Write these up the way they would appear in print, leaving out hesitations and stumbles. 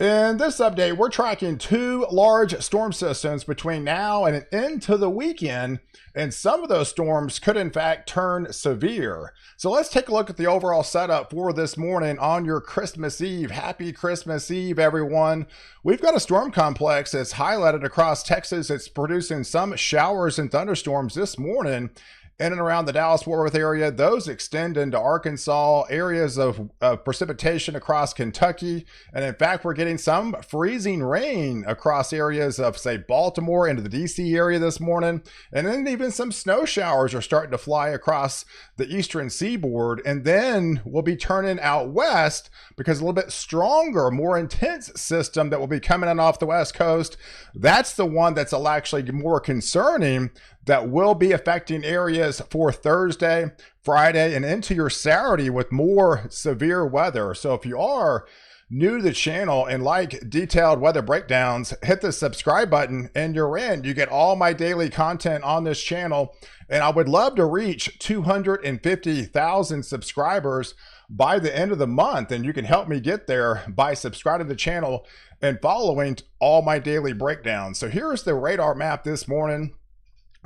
In this update, we're tracking two large storm systems between now and into the weekend, and some of those storms could in fact turn severe. So let's take a look at the overall setup for this morning on your Christmas Eve. Happy Christmas Eve, everyone. We've got a storm complex that's highlighted across Texas. It's producing some showers and thunderstorms this morning in and around the Dallas-Fort Worth area. Those extend into Arkansas, areas of precipitation across Kentucky, and in fact, we're getting some freezing rain across areas of, say, Baltimore into the DC area this morning, and then even some snow showers are starting to fly across the eastern seaboard, and then we'll be turning out west because a little bit stronger, more intense system that will be coming in off the west coast. That's the one that's actually more concerning, that will be affecting areas for Thursday, Friday, and into your Saturday with more severe weather. So if you are new to the channel and like detailed weather breakdowns, hit the subscribe button and you're in. You get all my daily content on this channel. And I would love to reach 250,000 subscribers by the end of the month. And you can help me get there by subscribing to the channel and following all my daily breakdowns. So here's the radar map this morning.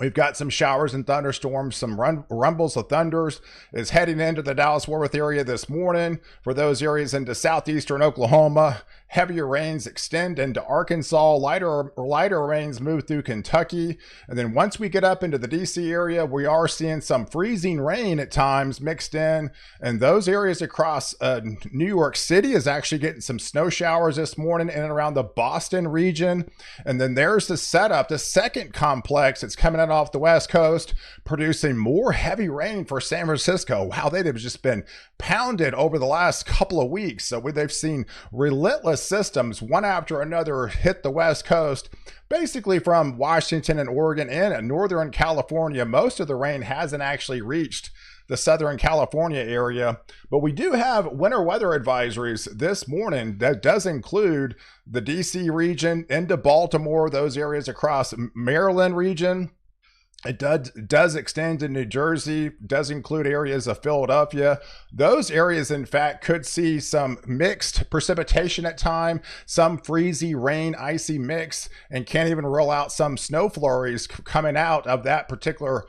We've got some showers and thunderstorms, some rumbles of thunders is heading into the Dallas-Fort Worth area this morning. For those areas into southeastern Oklahoma, heavier rains extend into Arkansas, lighter rains move through Kentucky. And then once we get up into the DC area, we are seeing some freezing rain at times mixed in. And those areas across New York City is actually getting some snow showers this morning in and around the Boston region. And then there's the setup, the second complex that's coming in off the west coast, producing more heavy rain for San Francisco. Wow, they've just been pounded over the last couple of weeks. So they've seen relentless systems, one after another, hit the west coast, basically from Washington and Oregon and northern California. Most of the rain hasn't actually reached the Southern California area, but we do have winter weather advisories this morning that does include the DC region into Baltimore, those areas across Maryland region. It does extend to New Jersey, does include areas of Philadelphia. Those areas, in fact, could see some mixed precipitation at time, some freezy rain, icy mix, and can't even rule out some snow flurries coming out of that particular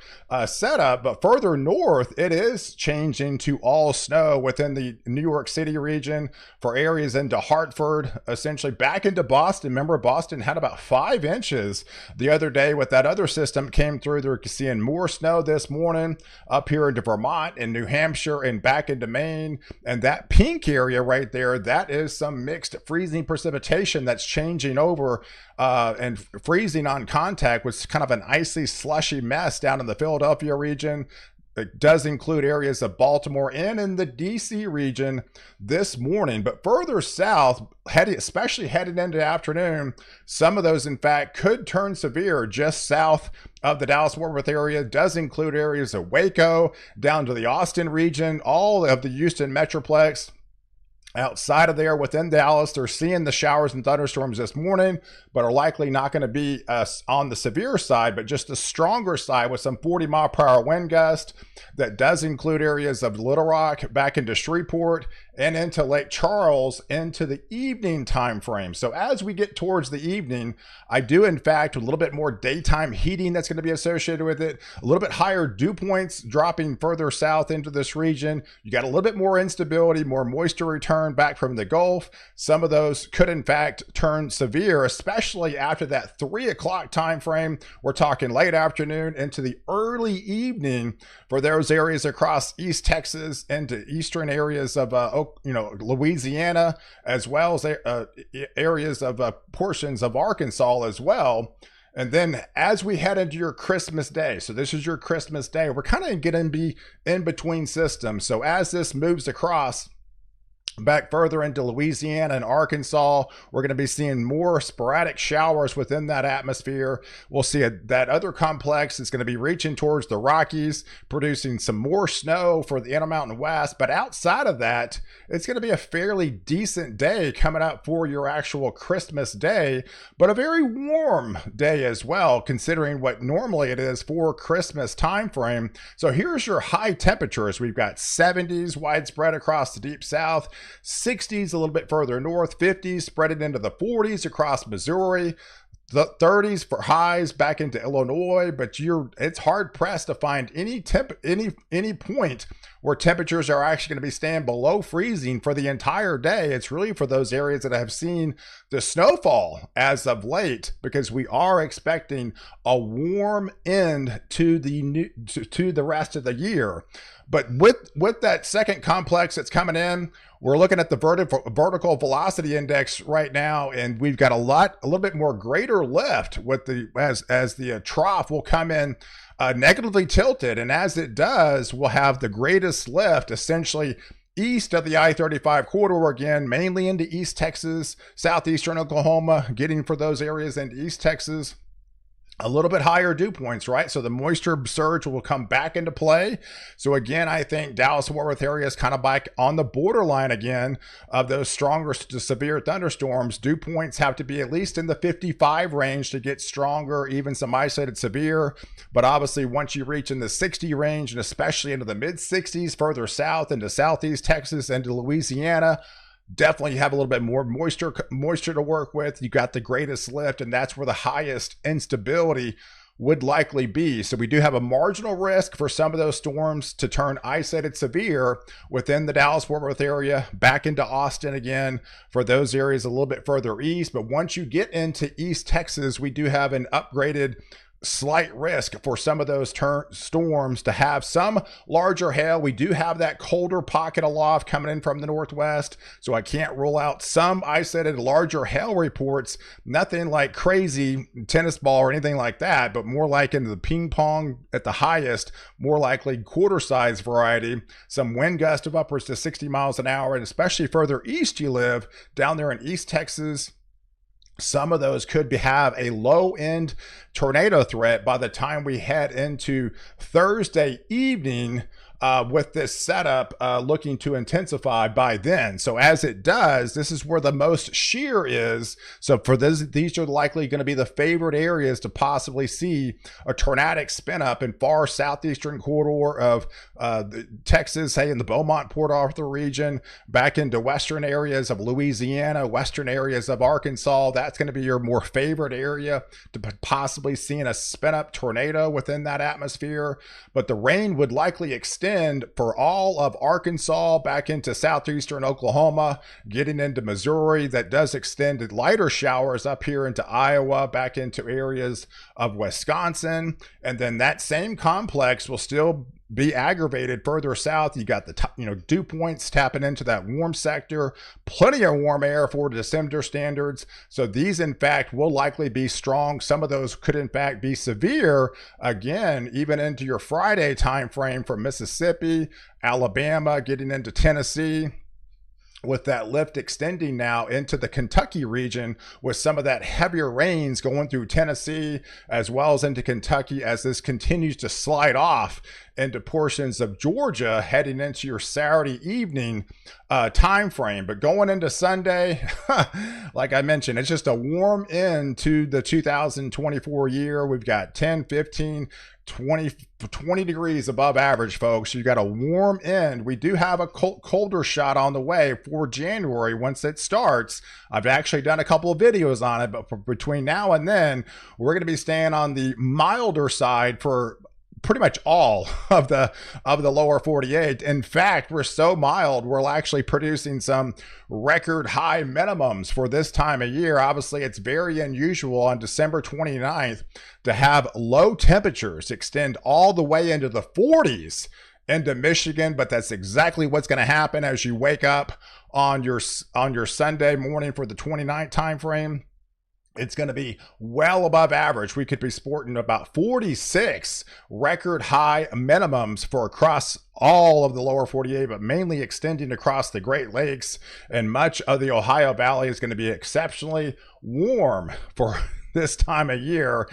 setup. But further north, it is changing to all snow within the New York City region for areas into Hartford, essentially back into Boston. Remember, Boston had about 5 inches the other day with that other system came through. They're seeing more snow this morning up here into Vermont and New Hampshire and back into Maine. And that pink area right there, that is some mixed freezing precipitation that's changing over and freezing on contact with kind of an icy, slushy mess down in the Philadelphia region. It does include areas of Baltimore and in the DC region this morning, but further south, especially headed into the afternoon, some of those, in fact, could turn severe just south of the Dallas-Fort Worth area. It does include areas of Waco down to the Austin region, all of the Houston Metroplex. Outside of there, within Dallas, they're seeing the showers and thunderstorms this morning, but are likely not going to be on the severe side, but just the stronger side with some 40-mile-per-hour wind gust. That does include areas of Little Rock back into Shreveport and into Lake Charles into the evening time frame. So as we get towards the evening, I do, in fact, a little bit more daytime heating that's going to be associated with it, a little bit higher dew points dropping further south into this region. You got a little bit more instability, more moisture return back from the Gulf. Some of those could, in fact, turn severe, especially after that 3 o'clock time frame. We're talking late afternoon into the early evening for those areas across East Texas into eastern areas of Louisiana, as well as areas of portions of Arkansas as well. And then as we head into your Christmas day, so this is your Christmas day, we're kind of getting in between systems. So as this moves across back further into Louisiana and Arkansas, we're going to be seeing more sporadic showers within that atmosphere. We'll see that other complex is going to be reaching towards the Rockies, producing some more snow for the Intermountain West. But outside of that, it's going to be a fairly decent day coming up for your actual Christmas day, but a very warm day as well, considering what normally it is for Christmas time frame. So here's your high temperatures. We've got 70s widespread across the deep south. 60s a little bit further north, 50s spreading into the 40s across Missouri, the 30s for highs back into Illinois, but it's hard pressed to find any point where temperatures are actually going to be staying below freezing for the entire day. It's really for those areas that have seen the snowfall as of late, because we are expecting a warm end to the rest of the year. But with that second complex that's coming in, we're looking at the vertical velocity index right now, and we've got a little bit more greater lift with as the trough will come in negatively tilted, and as it does, we'll have the greatest lift essentially east of the I-35 corridor again, mainly into East Texas, southeastern Oklahoma, getting for those areas into East Texas. A little bit higher dew points, right? So the moisture surge will come back into play. So again, I think Dallas-Fort Worth area is kind of back on the borderline again of those stronger to severe thunderstorms. Dew points have to be at least in the 55 range to get stronger, even some isolated severe. But obviously, once you reach in the 60 range, and especially into the mid-60s further south into southeast Texas, into Louisiana, definitely have a little bit more moisture to work with. You got the greatest lift, and that's where the highest instability would likely be. So we do have a marginal risk for some of those storms to turn isolated severe within the Dallas-Fort Worth area, back into Austin again for those areas a little bit further east. But once you get into East Texas, we do have an upgraded slight risk for some of those storms to have some larger hail. We do have that colder pocket aloft coming in from the northwest, so I can't rule out some isolated larger hail reports. Nothing like crazy tennis ball or anything like that, but more like into the ping pong at the highest, more likely quarter size variety. Some wind gust of upwards to 60 miles an hour, and especially further east you live, down there in East Texas, some of those could have a low-end tornado threat by the time we head into Thursday evening, with this setup looking to intensify by then. So as it does, this is where the most shear is. So for these are likely going to be the favored areas to possibly see a tornadic spin up in far southeastern corridor of Texas, say in the Beaumont, Port Arthur region, back into western areas of Louisiana, western areas of Arkansas. That's going to be your more favored area to possibly seeing a spin up tornado within that atmosphere. But the rain would likely extend for all of Arkansas back into southeastern Oklahoma, getting into Missouri. That does extend to lighter showers up here into Iowa, back into areas of Wisconsin. And then that same complex will still be aggravated further south. You got the dew points tapping into that warm sector, plenty of warm air for December standards. So these in fact will likely be strong. Some of those could in fact be severe again, even into your Friday time frame for Mississippi, Alabama, getting into Tennessee, with that lift extending now into the Kentucky region, with some of that heavier rains going through Tennessee as well as into Kentucky, as this continues to slide off into portions of Georgia heading into your Saturday evening time frame. But going into Sunday, like I mentioned, it's just a warm end to the 2024 year. We've got 10, 15, 20 degrees above average, folks. You got a warm end. We do have a colder shot on the way for January once it starts. I've actually done a couple of videos on it, but between now and then, we're going to be staying on the milder side for pretty much all of the lower 48. In fact, we're so mild, we're actually producing some record high minimums for this time of year. Obviously, it's very unusual on December 29th to have low temperatures extend all the way into the 40s into Michigan, but that's exactly what's going to happen as you wake up on your Sunday morning for the 29th time frame. It's going to be well above average. We could be sporting about 46 record high minimums for across all of the lower 48, but mainly extending across the Great Lakes, and much of the Ohio Valley is going to be exceptionally warm for this time of year.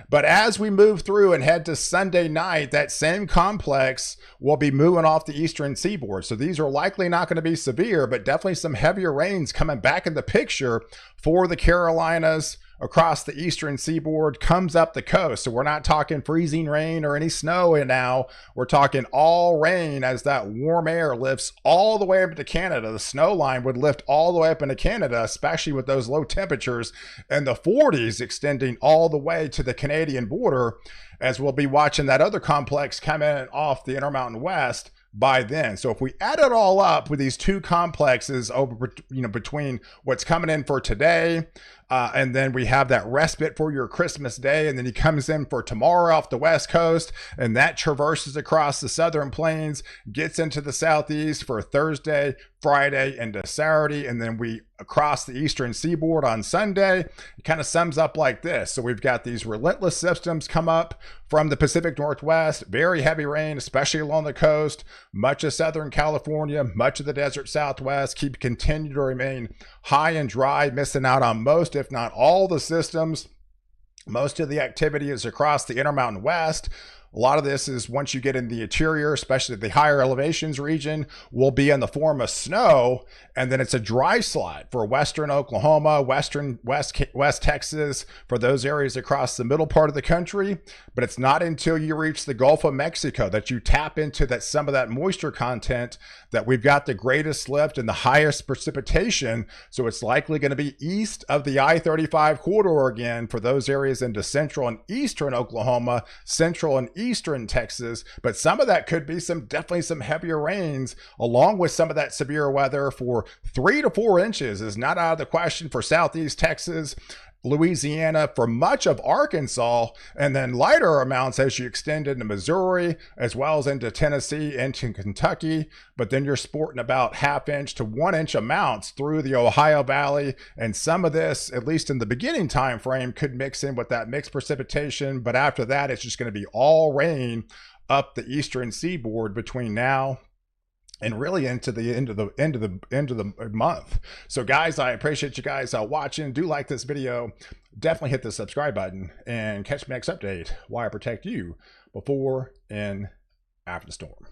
But as we move through and head to Sunday night, that same complex will be moving off the eastern seaboard. So these are likely not going to be severe, but definitely some heavier rains coming back in the picture for the Carolinas, across the eastern seaboard comes up the coast. So we're not talking freezing rain or any snow now. We're talking all rain as that warm air lifts all the way up to Canada. The snow line would lift all the way up into Canada, especially with those low temperatures in the 40s extending all the way to the Canadian border, as we'll be watching that other complex come in off the Intermountain West by then. So if we add it all up with these two complexes over, between what's coming in for today, and then we have that respite for your Christmas day, and then he comes in for tomorrow off the West Coast, and that traverses across the southern plains, gets into the southeast for Thursday, Friday, into Saturday, and then we across the eastern seaboard on Sunday. It kind of sums up like this. So we've got these relentless systems come up from the Pacific Northwest, very heavy rain, especially along the coast, much of Southern California, much of the desert Southwest, continue to remain high and dry, missing out on most, if not all, the systems. Most of the activity is across the Intermountain West. A lot of this is once you get in the interior, especially the higher elevations region, will be in the form of snow. And then it's a dry slide for western Oklahoma, west Texas, for those areas across the middle part of the country. But it's not until you reach the Gulf of Mexico that you tap into some of that moisture content that we've got the greatest lift and the highest precipitation. So it's likely going to be east of the I-35 corridor again for those areas into central and eastern Oklahoma, central and eastern Texas. But some of that could be definitely some heavier rains, along with some of that severe weather. For 3 to 4 inches is not out of the question for southeast Texas, Louisiana, for much of Arkansas, and then lighter amounts as you extend into Missouri, as well as into Tennessee, into Kentucky. But then you're sporting about 1/2 inch to 1 inch amounts through the Ohio Valley. And some of this, at least in the beginning time frame, could mix in with that mixed precipitation. But after that, it's just going to be all rain up the eastern seaboard between now and really into the end of the month. So guys, I appreciate you guys watching. Do like this video. Definitely hit the subscribe button and catch my next update while I protect you before and after the storm.